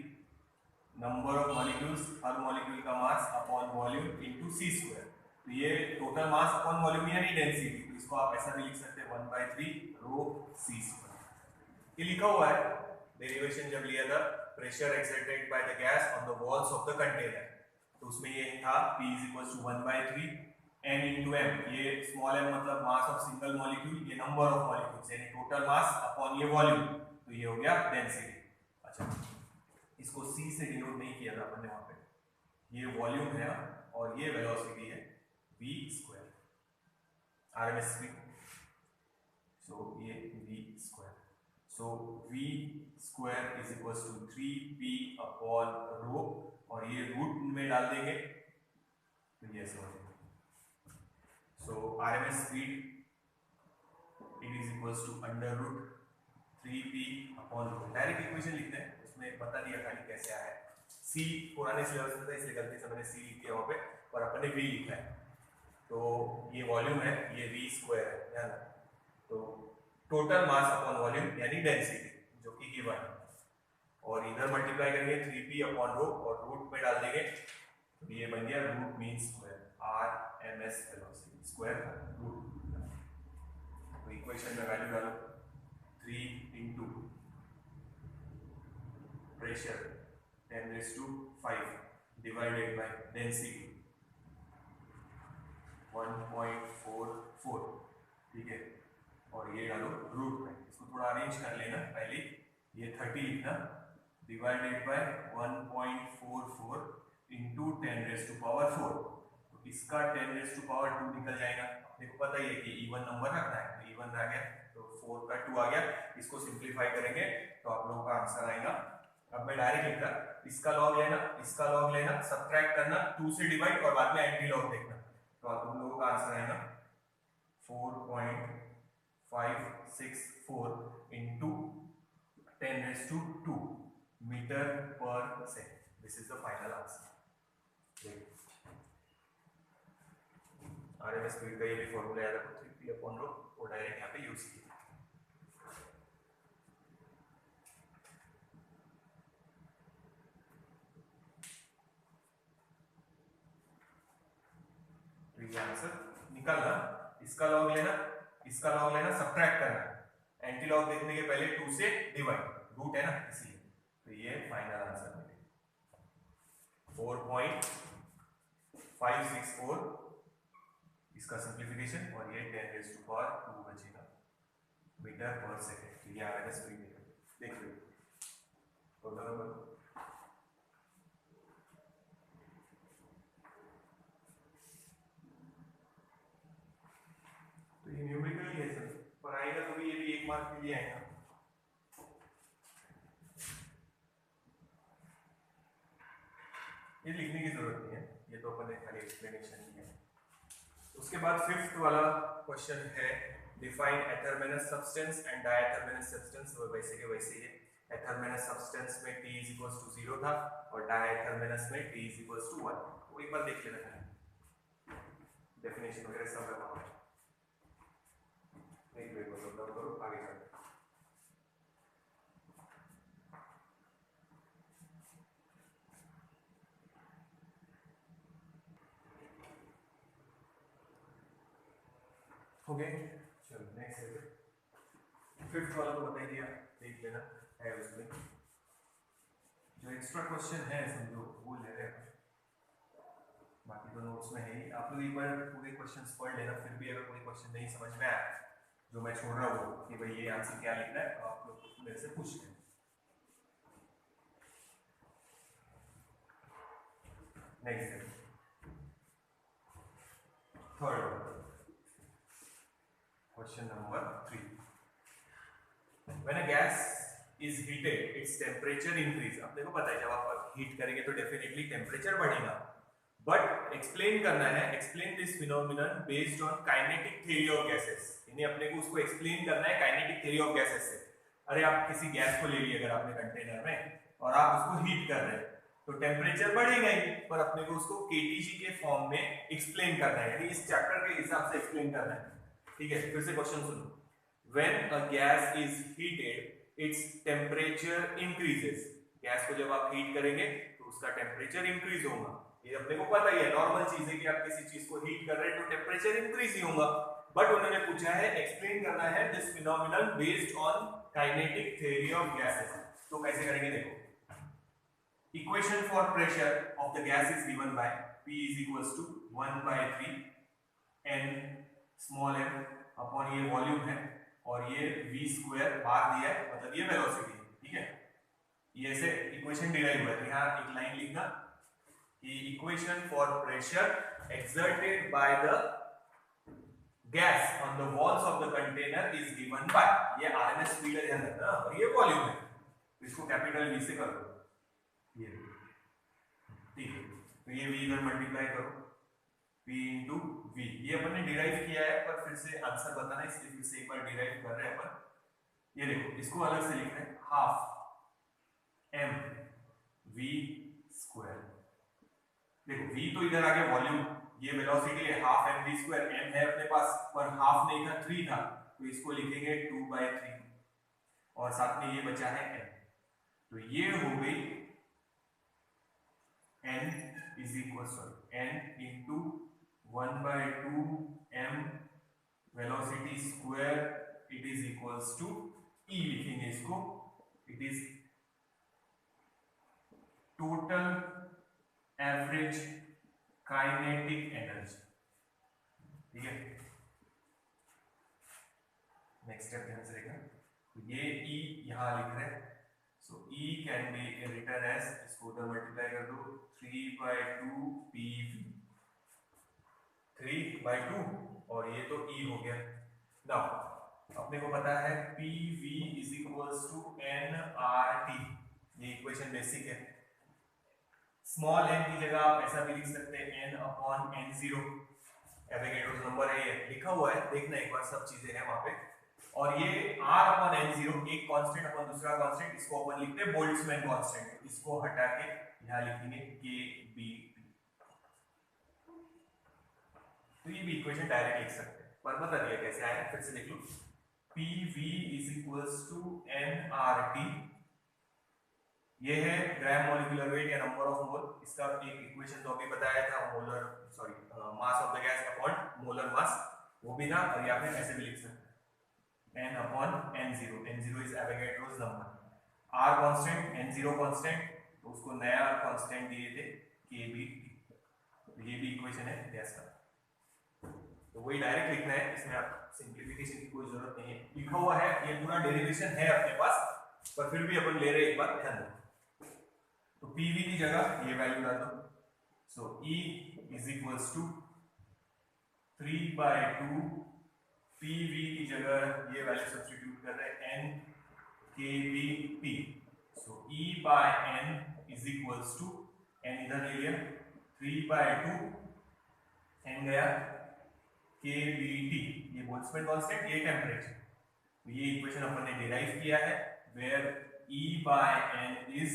नंबर ऑफ मॉलिक्यूल्स, हर मॉलिक्यूल का mass upon volume into c²। तो ये टोटल मास अपॉन वॉल्यूम यानी डेंसिटी, तो इसको आप ऐसा भी लिख सकते हैं 1/3 ρ c²। ये लिखा हुआ है, डेरिवेशन जब लिया था, pressure exerted by the gas on the walls of the container, तो उसमें ये था P is equal to 1/3 n into m। ये स्मॉल m मतलब मास ऑफ सिंगल मॉलिक्यूल, ये नंबर ऑफ मॉलिक्यूल्स यानी टोटल मास अपॉन ये वॉल्यूम, तो ये हो गया डेंसिटी। अच्छा, इसको c से डिनोट नहीं किया था अपन ने वहां पे, ये वॉल्यूम है और ये वेलोसिटी है v², RMS स्पीड। सो ये v², so v² is equal to 3p upon rho, और ये रूट में डाल देंगे तो ये ऐसे हो जाएगा। So RMS speed it is equal to √3p upon rho. Direct equation लिखते हैं, उसमें बता दिया खाली कैसे आया है। c पुराने सिलेबस में था इसलिए गलती से मैंने c लिख दिया वहां पे, और अपन ने v लिखा है। तो ये वॉल्यूम है, ये v² है, ध्यान रखना। तो टोटल मास अपॉन वॉल्यूम यानी डेंसिटी जो कि गिवन है, और इधर मल्टीप्लाई करेंगे 3p अपॉन रो और रूट में डाल देंगे, तो ये बन गया root mean square, RMS velocity square root. तो इक्वेशन में वैल्यू डालो, 3 into pressure 10⁵ divided by density 1.44, ठीक है, और ये डालो रूट में, इसको थोड़ा अरेंज कर लेना पहले, ये 30 लिखना डिवाइडेड बाय 1.44 इंटू 10⁴, तो इसका 10⁴ निकल जाएगा। देखो पता ही है कि इवन नंबर रखना है, तो इवन रह गया, तो 4 का 2 आ गया, इसको सिंप्लीफाई करेंगे तो आप लोगों का आंसर आएगा। अब मैं डायरेक्ट लिख रहा, इसका लॉग लेना, इसका लॉग लेना, सब्ट्रैक्ट करना, 2 से डिवाइड और बाद में एंटी लॉग देखना, तो आप लोगों का आंसर आएगा 4.564 इंटू 10⁻², मीटर पर second. This is the final answer. RMS speed का ये भी फॉर्मूला याद रखो, 3p/ρ, वो डायरेक्ट यहाँ पे यूज किया। ये आंसर निकालना, इसका लॉग लेना, इसका लॉग लेना, सब्ट्रैक्ट करना, एंटी लॉग देखने के पहले 2 से डिवाइड, रूट है ना इसलिए, तो ये फाइनल आंसर मिलेगा 4.564, इसका सिंप्लीफिकेशन, और ये 10⁻² बचेगा मीटर पर सेकेंड। तो ये आरएमएस स्पीड निकल, देख लो तो नंबर। तो ये न्यूमेरिकल ही है सर, पर आएगा तो भी ये भी 1 मार्क के लिए आएगा। ये लिखने की जरूरत नहीं है, ये तो अपन ने खाली एक्सप्लेनेशन किया है। उसके बाद 5th वाला क्वेश्चन है, डिफाइन एथरमेनस सब्सटेंस एंड डायथरमेनस सब्सटेंस। वो वैसे के वैसे ही, एथरमेनस सब्सटेंस में T = 0 था और डायथरमेनस में T = 1। वो एक बार देख लेना है, डेफिनेशन वगैरह सब है वहां। एक मिनट को नोट करो, आगे चलो। ओके चलो नेक्स्ट है, 5th वाला तो बता ही दिया, देख लेना है उसमें। जो एक्स्ट्रा क्वेश्चन है समझो वो ले रहे हैं, बाकी तो नोट्स में है ही। आप लोग एक बार पूरे क्वेश्चंस पढ़ लेना, फिर भी अगर कोई क्वेश्चन नहीं समझ में आया जो मैं छोड़ रहा हूँ कि भाई ये आंसर क्या लिखना है, तो आप लोग मेरे से पूछ लें। नेक्स्ट है 3rd question number 3। When a gas is heated, its temperature increase। अब देखो पता है जब आप हीट करेंगे तो डेफिनेटली टेम्परेचर बढ़ेगा, बट एक्सप्लेन करना है, explain this phenomenon based on kinetic theory of gases. यानी अपने को उसको एक्सप्लेन करना है काइनेटिक थ्योरी ऑफ गैसेस से। अरे आप किसी गैस को ले लिए अगर आपने कंटेनर में और आप उसको हीट कर रहे हैं तो टेम्परेचर बढ़ेगा ही, पर अपने को उसको केटीजी के फॉर्म में एक्सप्लेन करना है, यानी इस चैप्टर के हिसाब से एक्सप्लेन करना है। ठीक है, फिर से क्वेश्चन सुनो। When a gas is heated, its temperature increases। Gas को जब आप हीट करेंगे तो उसका टेम्परेचर इंक्रीज होगा, ये अपने को पता ही है, नॉर्मल चीज है कि आप किसी चीज को हीट कर रहे हैं तो टेम्परेचर इंक्रीज ही होगा। बट उन्होंने पूछा है एक्सप्लेन करना है this phenomenon based on kinetic theory of gases. तो कैसे करेंगे देखो, equation for pressure of the gas is given by P = 1/3 n small m upon ये वॉल्यूम है और ये v² बार दिया है, मतलब ये वेलोसिटी है। ठीक है, ये ऐसे इक्वेशन डिराइव हुआ है, तो यहाँ एक लाइन लिखना कि equation for pressure exerted by the gas on the walls of the container is given by, ये आरएमएस स्पीड है ध्यान रखना, और ये वॉल्यूम है, तो इसको कैपिटल V से कर दो, ये ठीक है। तो ये v इधर मल्टीप्लाई करो, P into V, ये अपन ने डिराइव किया है, पर फिर से आंसर बताना इसलिए फिर से एक बार डिराइव कर रहे हैं अपन। ये देखो इसको अलग से लिख रहे हैं, हाफ m v²। देखो v तो इधर आ गया वॉल्यूम, ये वेलोसिटी है, हाफ m v², m है अपने पास पर हाफ नहीं था 3 था, तो इसको लिखेंगे 2/3 और साथ में ये बचा है m, तो ये हो गई n into 1/2 m velocity square, it is equals to E लिखेंगे इसको, it is total average kinetic energy. ठीक है, नेक्स्ट स्टेप ध्यान से देखना, ये E यहाँ लिख रहे हैं, so E can be written as, इसको उधर मल्टीप्लाई कर दो, 3/2 PV, 3/2 और ये तो E हो गया। नाउ अपने को पता है PV is equals to nRT, ये इक्वेशन बेसिक है। स्मॉल n की जगह आप ऐसा भी लिख सकते हैं n/n0, एवोगैड्रोस नंबर है, ये लिखा हुआ है, देखना एक बार, सब चीजें हैं वहां पे। और ये r/n0, एक कांस्टेंट अपन दूसरा कांस्टेंट, इसको अपन लिखते हैं बोल्ट्जमैन कांस्टेंट, इसको हटा के यहां लिखेंगे kBT। तो ये भी इक्वेशन डायरेक्ट लिख सकते हैं, पर बता दिया कैसे आया, फिर से देख लो, PV is equals to nRT, ये है ग्राम मॉलिक्यूलर वेट या नंबर ऑफ मोल, इसका एक इक्वेशन तो अभी बताया था, molar mass of the gas upon molar mass, वो भी था, और या फिर ऐसे भी लिख सकते हैं n/n0, n0 is Avogadro's number, r constant, n0 constant, तो उसको नया कांस्टेंट दिए थे kBT, तो ये भी इक्वेशन है गैस का, तो वही डायरेक्ट लिखना है, इसमें आप सिंप्लीफिकेशन की कोई जरूरत नहीं है, लिखा हुआ है, ये पूरा डेरिवेशन है अपने पास, पर फिर भी अपन ले रहे हैं, एक बार ध्यान दो। तो PV की जगह ये वैल्यू डाल दो, so E is equals to 3/2 PV की जगह ये वैल्यू सब्स्टिट्यूट कर रहे हैं n kBT, so E/n is equals to, n इधर ले लिया, 3/2 n गया kBT, ये बोल्ट्जमैन कांस्टेंट, ये टेम्परेचर, तो ये इक्वेशन अपन ने डिराइव किया है, where E/n is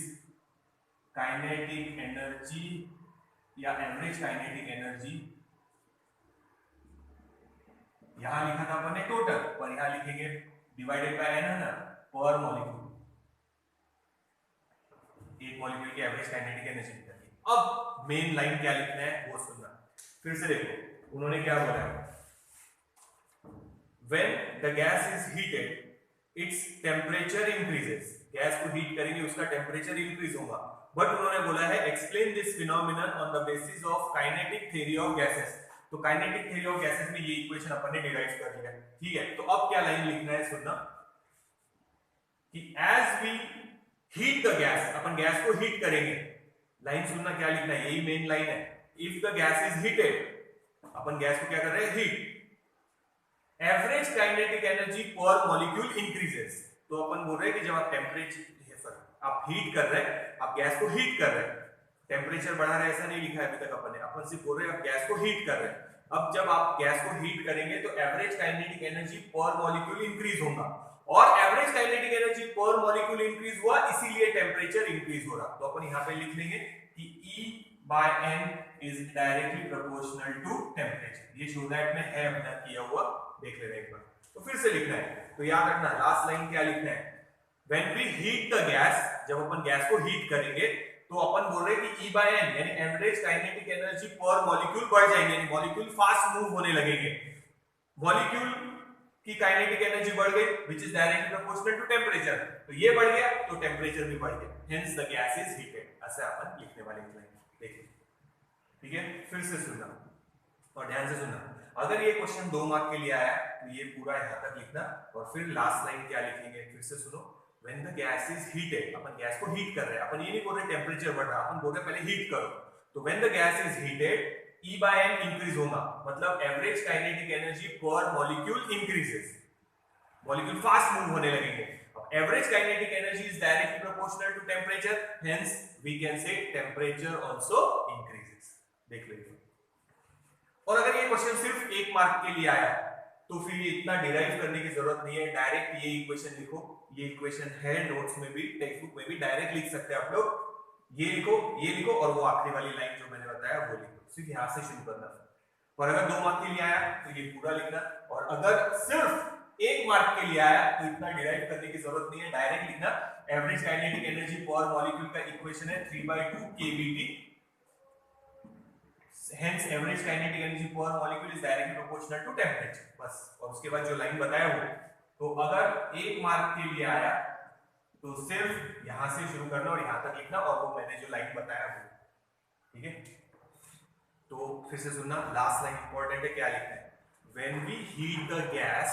kinetic energy या एवरेज काइनेटिक एनर्जी, यहां लिखा था अपन ने टोटल, पर यहां लिखेंगे डिवाइडेड बाय n है ना, पर मॉलिक्यूल, एक मॉलिक्यूल की एवरेज काइनेटिक एनर्जी निकलती है। अब मेन लाइन क्या लिखना है वो सुनना, फिर से देखो उन्होंने क्या बोला है, when the gas is heated its temperature increases, gas को हीट करेंगे उसका टेम्परेचर इंक्रीज होगा, बट उन्होंने बोला है explain this phenomenon on the basis of kinetic theory of gases, तो काइनेटिक थ्योरी ऑफ गैसेस में ये इक्वेशन अपन ने डिराइव कर लिया, ठीक है। तो अब क्या लाइन लिखना है सुनना, कि as we heat the gas, अपन गैस को हीट करेंगे, लाइन सुनना क्या लिखना है, यही मेन लाइन है, if the gas is heated, अपन गैस को क्या कर रहे हैं, heat, average kinetic energy per molecule increases, तो अपन बोल रहे हैं कि जब आप आप हीट कर रहे हैं, आप गैस को हीट कर रहे हैं, टेम्परेचर बढ़ा रहे हैं ऐसा नहीं लिखा है अभी तक अपन ने, अपन सिर्फ बोल रहे हैं आप गैस को हीट कर रहे हैं, अब जब आप गैस को हीट करेंगे तो average kinetic energy per molecule increase होगा, और average kinetic energy per molecule increase हुआ इसीलिए टेम्परेचर इंक्रीज हो रहा, तो अपन यहाँ पे लिख लेंगे कि E/n is directly proportional to temperature, ये शो दैट में है अपना किया हुआ, देख लेना एक बार, तो फिर से लिखना है, तो याद रखना लास्ट लाइन क्या लिखना है, when we heat the gas, जब अपन गैस को हीट करेंगे तो अपन बोल रहे हैं कि E/n यानी average kinetic energy per molecule बढ़ जाएगी, यानी मॉलिक्यूल फास्ट मूव होने लगेंगे, मॉलिक्यूल की काइनेटिक एनर्जी बढ़ गई which is directly proportional to temperature, तो ये बढ़ गया तो टेम्परेचर भी बढ़ गया, hence the gas is heated, ऐसे अपन लिखने वाले हैं, देखिए ठीक है। फिर से सुनना और ध्यान से सुनना, अगर ये क्वेश्चन 2 मार्क के लिए आया तो ये पूरा यहां तक लिखना, और फिर लास्ट लाइन क्या लिखेंगे, फिर से सुनो, when the gas is heated, upon gas को हीट कर रहे हैं, अपन ये नहीं बोल रहे टेम्परेचर बढ़ रहा, अपन बोल रहे पहले हीट करो, तो when the gas is heated E/n increase होगा, मतलब average kinetic energy per molecule increases, molecule fast move होने लगेंगे, अब average kinetic energy is directly proportional to temperature, hence we can say temperature also increases, देख लीजिए। और अगर ये क्वेश्चन सिर्फ 1 मार्क के लिए आया तो फिर ये इतना डिराइव करने की जरूरत नहीं है, डायरेक्ट ये इक्वेशन लिखो, ये इक्वेशन है नोट्स में भी, टेक्स्ट बुक में भी डायरेक्ट लिख सकते हैं आप लोग, ये लिखो और वो आखिरी वाली लाइन जो मैंने बताया वो लिखो, सिर्फ यहां से शुरू करना। और अगर 2 मार्क के लिए आया तो ये पूरा लिखना, और अगर सिर्फ 1 मार्क के लिए आया तो इतना डिराइव करने की जरूरत नहीं है, डायरेक्ट लिखना, average kinetic energy per molecule का इक्वेशन है 3/2 kBT, hence average kinetic energy per molecule is directly proportional to temperature, बस। और उसके बाद जो लाइन बताया वो, तो अगर 1 मार्क के लिए आया तो सिर्फ यहां से शुरू करना और यहां तक लिखना, और वो मैंने जो लाइन बताया वो, ठीक है। तो फिर से सुनना, लास्ट लाइन इंपॉर्टेंट है, क्या लिखना है, when we heat the gas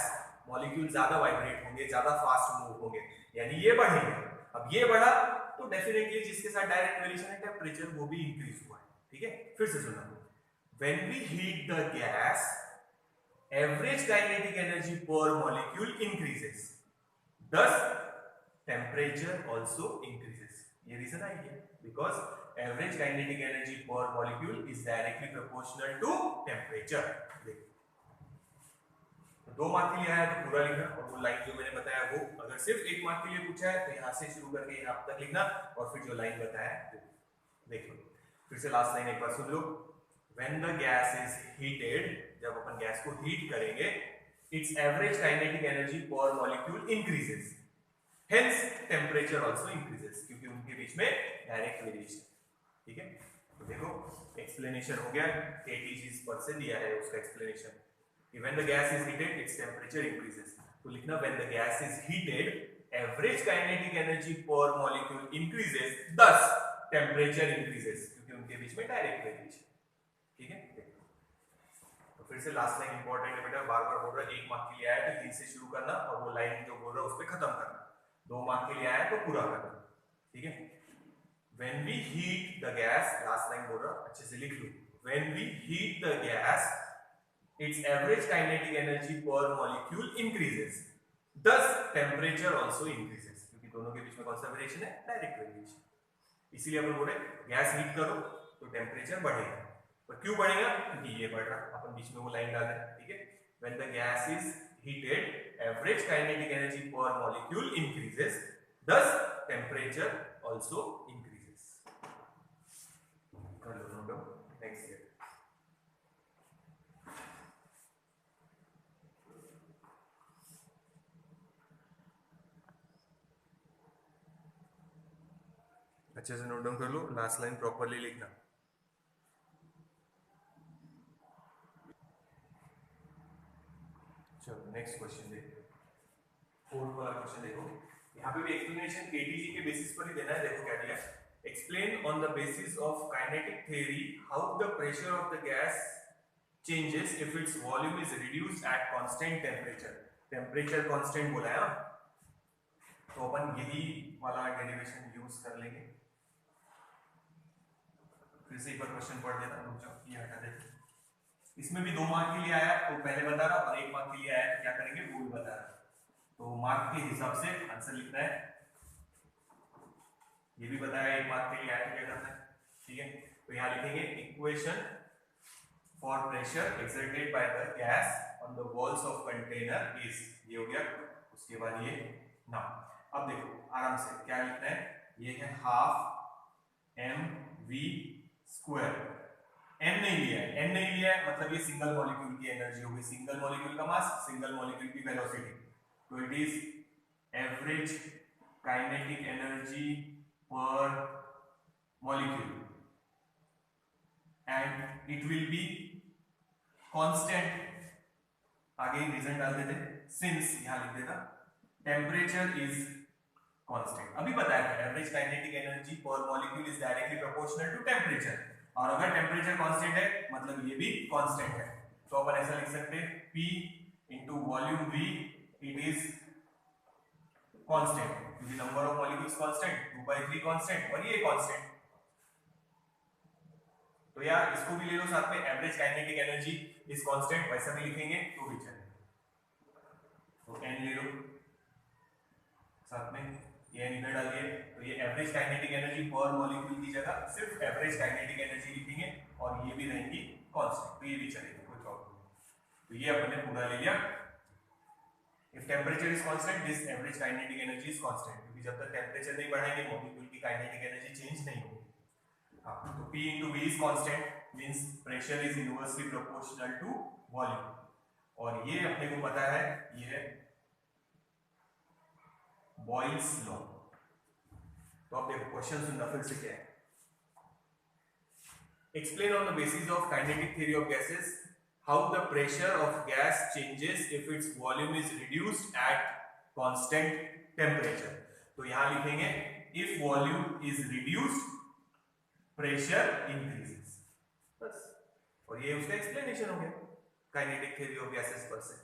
molecule ज्यादा वाइब्रेट होंगे, ज्यादा फास्ट मूव होंगे, यानी ये बढ़ेंगे। अब ये बढ़ा तो डेफिनेटली जिसके साथ डायरेक्ट रिलेशन है टेम्परेचर वो भी इंक्रीज हुआ है। ठीक है, फिर से सुना, when we heat the gas average kinetic energy per molecule increases, thus temperature also increases। ये रीजन आई है, because average kinetic energy per molecule is directly proportional to temperature. देखो, 2 मार्क के लिए आया तो पूरा लिखना, और वो लाइन जो मैंने बताया वो अगर सिर्फ 1 मार्क के लिए पूछा है तो यहां से शुरू करके यहां तक लिखना, और फिर जो लाइन बताया देखो। फिर से लास्ट लाइन एक बार सुन लो, when the gas is heated, जब अपन गैस को हीट करेंगे, its average kinetic energy per molecule increases, hence temperature also increases, क्योंकि उनके बीच में डायरेक्ट वेरिएशन। ठीक है, तो देखो एक्सप्लेनेशन हो गया, kTg पर से दिया है उसका explanation. when the gas is heated its temperature increases, तो लिखना when the gas is heated average kinetic energy per molecule increases, thus temperature increases, क्योंकि उनके बीच में डायरेक्ट वेरिएशन। ठीक है, फिर से लास्ट लाइन इंपॉर्टेंट है बेटा, बार बार बोल रहा है, 1 मार्क के लिए आया तो यहीं से शुरू करना, और वो लाइन जो बोल रहा है उस पे खत्म करना। 2 मार्क के लिए आया तो पूरा करना। ठीक है, when we heat the gas, last line बोल रहा, अच्छे से लिख लो, when we heat the gas its average kinetic energy per molecule increases, thus temperature also increases, क्योंकि दोनों के बीच में कौन सा वेरिएशन है, डायरेक्ट वेरिएशन। इसीलिए अपन बोले गैस हीट करो तो टेम्परेचर बढ़ेगा। पर क्यों बढ़ेगा, क्योंकि ये बढ़ रहा, अपन बीच में वो लाइन डाल रहे हैं। ठीक है, when the gas is heated average kinetic energy per molecule increases, thus temperature also increases। कर लो नोट डाउन, नेक्स्ट ईयर। अच्छे से नोट डाउन कर लो, लास्ट लाइन प्रॉपरली लिखना। चलो नेक्स्ट क्वेश्चन देखो, 4th वाला क्वेश्चन देखो, यहाँ पे भी एक्सप्लेनेशन kTg के बेसिस पर ही देना है। देखो क्या दिया, explain on the basis of kinetic theory how the pressure of the gas changes if its volume is reduced eight constant temperature. Temperature constant बोला है, तो अपन यही वाला डेरिवेशन यूज कर लेंगे। फिर से एक बार क्वेश्चन पढ़ देता हूं, ये हटा देते। इसमें भी 2 मार्क के लिए आया तो पहले बता रहा, और 1 मार्क के लिए आया तो क्या करेंगे वो भी बता रहा। तो मार्क के हिसाब से आंसर लिखना है, ये भी बताया 1 मार्क के लिए आया तो क्या करना है। ठीक है, तो यहाँ लिखेंगे equation for pressure exerted by the gas on the walls of container is, ये हो गया। उसके बाद ये ना, अब देखो आराम से क्या लिखना है, ये है हाफ mv स्क्वायर। n नहीं लिया है, n नहीं लिया है मतलब ये सिंगल मॉलिक्यूल की एनर्जी होगी, सिंगल मॉलिक्यूल का मास, सिंगल मॉलिक्यूल की वेलोसिटी, तो it is average kinetic energy per molecule and it will be constant. आगे रीजन डाल देते, सिंस यहां लिख देता टेम्परेचर इज कांस्टेंट। अभी बताया था average kinetic energy per molecule is directly proportional to temperature, और अगर टेम्परेचर कांस्टेंट है मतलब ये भी कांस्टेंट है, तो अपन ऐसा लिख सकते हैं P into volume V, it is constant क्योंकि number of molecules constant, 2/3 constant और ये कांस्टेंट। तो यार इसको भी ले लो साथ में, average kinetic energy is constant, वैसा भी लिखेंगे तो भी चलेगा। तो n ले लो साथ में, ये n इधर डालिए, तो ये average kinetic energy per molecule की जगह सिर्फ एवरेज काइनेटिक एनर्जी लिखेंगे, और ये भी रहेंगी कांस्टेंट, तो ये भी चलेगा, कोई प्रॉब्लम नहीं। तो ये अपने पूरा ले लिया। If temperature is constant this average kinetic energy is constant, क्योंकि जब तक टेम्परेचर नहीं बढ़ाएंगे मॉलिक्यूल की काइनेटिक एनर्जी चेंज नहीं होगी। हाँ, तो P into V is constant means pressure is inversely proportional to volume, और ये अपने को पता है, ये है बॉयल्स लॉ। तो अब देखो क्वेश्चन सुनना फिर से क्या है, explain on the basis of kinetic theory of gases how the pressure of gas changes if its volume is reduced eight constant temperature. तो यहां लिखेंगे if volume is reduced pressure increases, बस, और ये उसका एक्सप्लेनेशन हो गया। काइनेटिक थ्योरी ऑफ गैसेस पर से।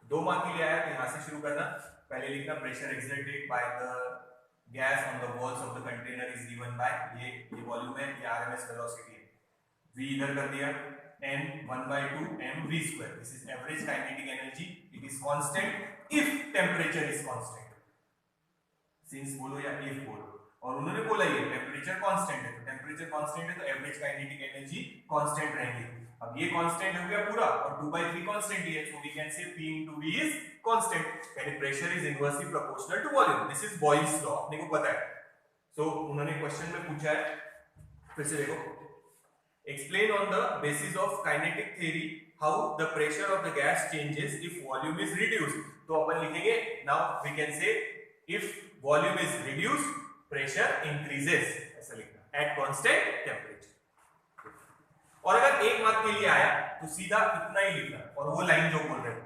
2 मार्क के लिए आया तो यहां से शुरू करना। पहले लिखना pressure exerted by the gas on the walls of the container is given by ये वॉल्यूम है, ये आरएमएस वेलोसिटी है, v इधर कर दिया, n 1/2 mv square, this is average kinetic energy, it is constant if temperature is constant, since बोलो या if बोलो, और उन्होंने बोला ये टेम्परेचर कांस्टेंट है, तो टेम्परेचर कांस्टेंट है तो एवरेज काइनेटिक एनर्जी कांस्टेंट रहेगी। अब ये कांस्टेंट हो गया पूरा और 2/3 कांस्टेंट ही है, so we can say p into v is constant, यानी pressure is inversely proportional to volume, this is Boyle's law, अपने को पता है। सो उन्होंने क्वेश्चन में पूछा है, फिर से देखो, explain on the basis of kinetic theory how the pressure of the gas changes if volume is reduced, तो अपन लिखेंगे now we can say if volume is reduced pressure increases, ऐसा लिखना at constant temperature। और अगर 1 मार्क के लिए आया तो सीधा इतना ही लिखना और वो लाइन जो बोल रहे हो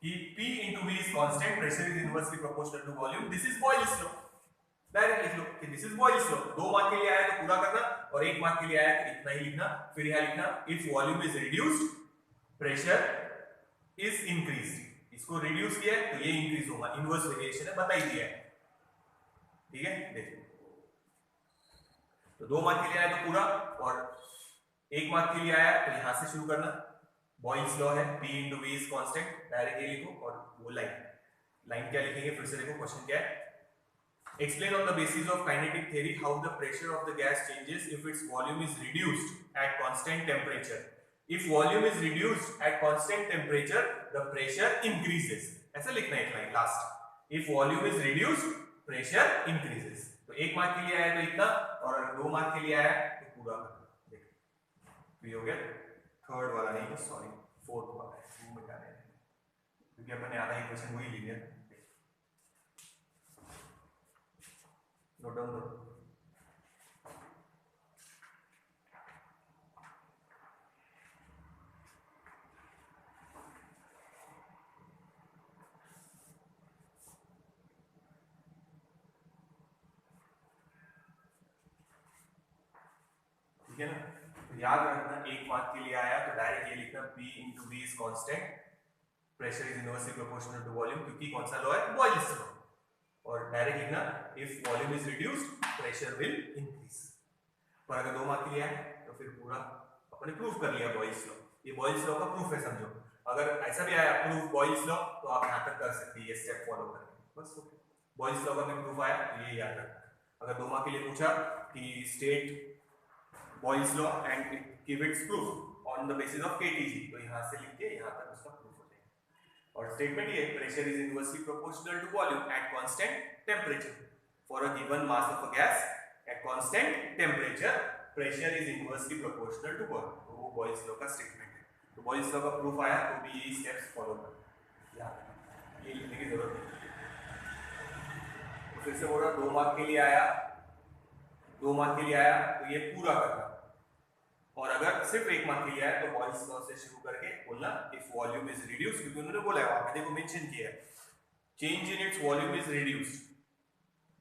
कि P into V is constant, pressure is inversely proportional to volume, this is Boyle's law, direct लिख लो कि this is Boyle's law. 2 mark के लिए आया तो पूरा करना और 1 मार्क के लिए आया तो इतना ही लिखना। फिर यहां लिखना if volume is reduced pressure is increased, इसको रिड्यूस किया है तो ये इंक्रीज होगा, इनवर्स वेरिएशन है, बता ही दिया है, ठीक है। देखो तो 2 मार्क के लिए आया तो पूरा और 1 मार्क के लिए आया तो यहां से शुरू करना। बॉयल्स लॉ है P into V is constant, direct ये लिखो और वो लाइन क्या लिखेंगे, फिर से देखो क्वेश्चन क्या है। Explain on the basis of kinetic theory how the pressure of the gas changes if its volume is reduced at constant temperature. If volume is reduced at constant temperature, the pressure increases. ऐसा लिखना है एक line last. If volume is reduced, pressure increases. तो 1 मार्क के लिए आया तो इतना और 2 मार्क के लिए आया तो पूरा करना। देखो ये हो गया, थर्ड वाला नहीं है, सॉरी फोर्थ वाला है, वो मिटा दें क्योंकि अपन ने आधा ही क्वेश्चन वही ले लिया। नोट डाउन करो। ठीक है ना, तो याद रखना 1 मार्क के लिए आया तो डायरेक्ट ये लिखना P into V is constant, pressure is inversely proportional to volume, क्योंकि कौन सा लॉ है, बॉयल्स लॉ, और डायरेक्ट लिखना if volume is reduced pressure will increase. पर अगर 2 मार्क के लिए आए तो फिर पूरा अपने प्रूफ कर लिया बॉयल्स लॉ, ये बॉयल्स लॉ का प्रूफ है समझो। अगर ऐसा भी आया प्रूफ बॉयल्स लॉ तो आप यहां तक कर सकते हैं ये स्टेप फॉलो करके, बस बॉयल्स लॉ का भी प्रूफ आया तो ये याद रखना। अगर 2 मार्क के लिए पूछा कि state Boyle's law and give its proof on the basis of KTG, तो यहां से लिख के यहां तक उसका प्रूफ हो जाएगा। और स्टेटमेंट ये pressure is inversely proportional to volume at constant temperature for a given mass of a gas at constant temperature pressure is inversely proportional to volume, तो वो बॉयल्स लॉ का स्टेटमेंट है। तो बॉयल्स लॉ का प्रूफ आया तो भी यही स्टेप्स फॉलो करना, ये लिखने की जरूरत नहीं। तो फिर से बोल रहा 2 मार्क के लिए आया, 2 मार्क के लिए आया तो ये पूरा करना, और अगर सिर्फ 1 मार्क के लिए आया तो बॉयल्स लॉ से शुरू करके बोलना इफ वॉल्यूम इज रिड्यूस्ड, क्योंकि उन्होंने बोला है वहां पे देखो मेंशन किया है change in its volume is reduced.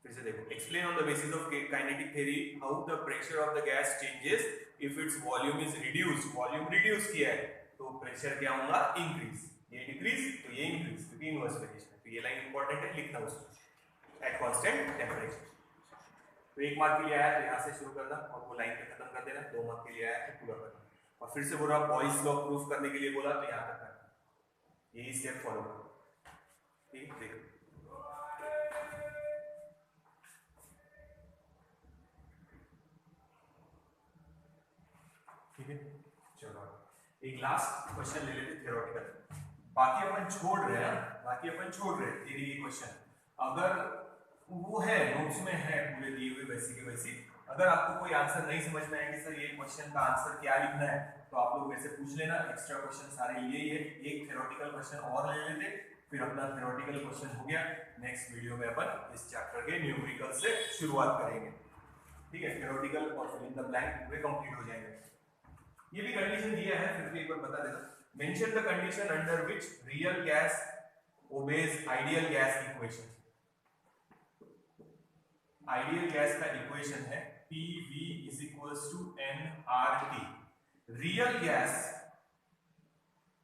फिर से देखो explain on the basis of kinetic theory how the pressure of the gas changes if its volume is reduced, volume reduce किया है तो प्रेशर क्या होगा, इंक्रीज, ये डिक्रीज तो ये इंक्रीज, क्योंकि इनवर्स वेरिएशन है। तो ये लाइन इंपॉर्टेंट है, लिखना उसको एट कांस्टेंट टेम्परेचर। तो 1 मार्क के लिए आया तो यहां से शुरू करना और वो लाइन पे खत्म कर देना, 2 मार्क के लिए आया तो पूरा करना, और फिर से बोला बॉयल्स लॉ प्रूफ करने के लिए बोला तो यहां तक करना, यही स्टेप फॉलो करो। ठीक है, देखो ठीक है। चलो एक लास्ट क्वेश्चन ले लेते थ्योरेटिकल, बाकी अपन छोड़ रहे हैं, बाकी अपन छोड़ रहे हैं थ्योरी के क्वेश्चन, अगर वो है नोट्स में है पूरे दिए हुए वैसे के वैसे, अगर आपको कोई आंसर नहीं समझ में आए कि सर ये क्वेश्चन का आंसर क्या लिखना है तो आप लोग मेरे से पूछ लेना, एक्स्ट्रा क्वेश्चन सारे लिए ही है, एक थ्योरेटिकल क्वेश्चन और ले लेते, फिर अपना थ्योरेटिकल क्वेश्चन हो गया। नेक्स्ट वीडियो में अपन इस चैप्टर के न्यूमेरिकल से शुरुआत करेंगे, ठीक है। थ्योरेटिकल और फिल इन द ब्लैंक पूरे कंप्लीट हो जाएंगे। ये भी कंडीशन दिया है, फिर भी एक बार बता देता, mention the condition under which real gas obeys ideal gas equation. Ideal gas का इक्वेशन है PV is equals to nRT। Real gas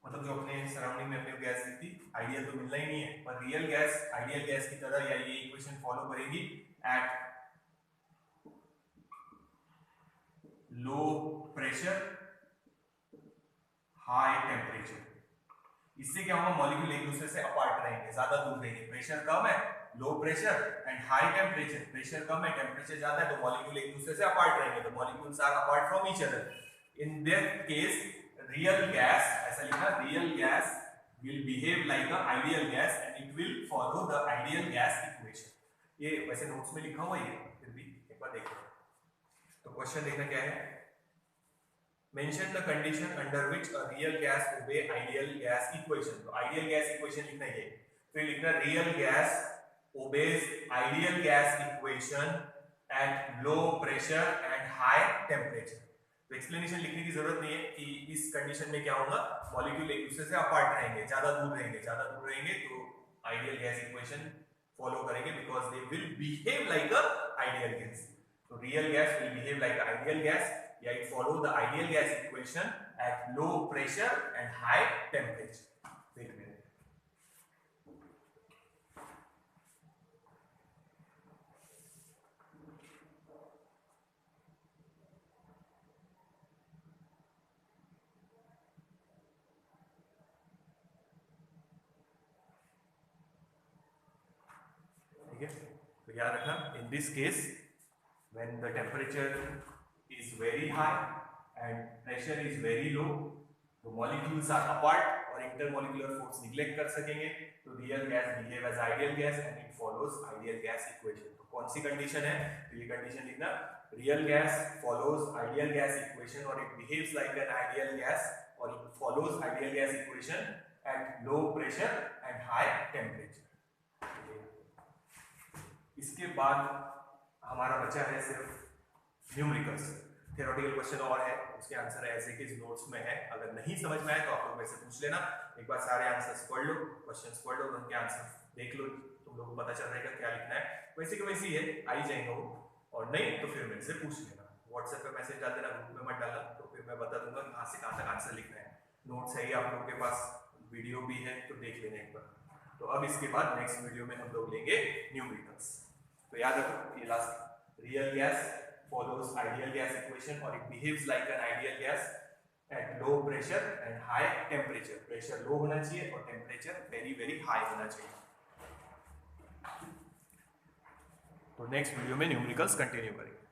मतलब जो अपने सराउंडिंग में अपने गैस दिखती, आइडियल तो मिलना ही नहीं है, पर रियल गैस आइडियल गैस की तरह या ये इक्वेशन फॉलो करेगी eight low pressure high temperature. इससे क्या होगा, मॉलिक्यूल एक दूसरे से अपार्ट रहेंगे, ज्यादा दूर रहेंगे। प्रेशर कम है, low pressure and high temperature, pressure कम है टेम्परेचर ज्यादा है, तो मॉलिक्यूल एक दूसरे से अपार्ट रहेंगे, तो molecules are apart from each other. In that case real gas, ऐसा लिखा, real gas will behave like a ideal gas and it will follow the ideal gas equation। ये वैसे नोट्स में लिखा हुआ है, फिर भी एक बार देखो। तो क्वेश्चन देखना क्या है, mention the condition under which a real gas obey ideal gas equation। तो ideal gas equation लिखना है, फिर लिखना real gas obeys ideal gas equation at low pressure and high temperature। तो एक्सप्लेनेशन लिखने की जरूरत नहीं है कि इस कंडीशन में क्या होगा, मॉलिक्यूल एक दूसरे से अपार्ट रहेंगे, ज्यादा दूर रहेंगे, ज्यादा दूर रहेंगे तो आइडियल गैस इक्वेशन फॉलो करेंगे, because they will behave like a ideal gas. तो real gas will behave like ideal gas, या it follow the ideal gas equation at low pressure and high temperature. देखते हैं, तो याद रखना, in this case when the temperature is very high and pressure is very low, तो मॉलिक्यूल्स आर अपार्ट और इंटरमॉलिक्यूलर फोर्स निग्लेक्ट कर सकेंगे, तो real gas behave as ideal gas and it follows ideal gas equation. तो कौन सी कंडीशन है, तो ये कंडीशन लिखना, real gas follows ideal gas equation और it behaves like an ideal gas और it follows ideal gas equation at low pressure and high temperature. इसके बाद हमारा बचा है सिर्फ न्यूमेरिकल्स। थ्योरेटिकल क्वेश्चन और है, उसके आंसर ऐसे के नोट्स में है, अगर नहीं समझ में आए तो आप लोग वैसे पूछ लेना, एक बार सारे आंसर्स पढ़ लो, क्वेश्चंस पढ़ लो, उनके आंसर देख लो, तुम लोग को पता चल रहेगा क्या लिखना है। वैसे कि वैसे ही है, आ ही जाएंगे वो, और नहीं तो फिर मेरे से पूछ लेना, व्हाट्सएप पे मैसेज डाल देना, ग्रुप में मत डालना, तो फिर मैं बता दूंगा कहाँ से कहाँ तक आंसर लिखना है। नोट्स है ही आप लोग के पास, वीडियो भी है, तो देख लेना एक बार। तो अब इसके बाद नेक्स्ट वीडियो में हम लोग लेंगे न्यूमेरिकल्स। तो याद रखो ये last, real gas follows ideal gas equation or it behaves like an ideal gas at low pressure and high temperature। Pressure low होना चाहिए और टेम्परेचर वेरी वेरी हाई होना चाहिए। तो नेक्स्ट वीडियो में न्यूमेरिकल्स कंटिन्यू करेंगे।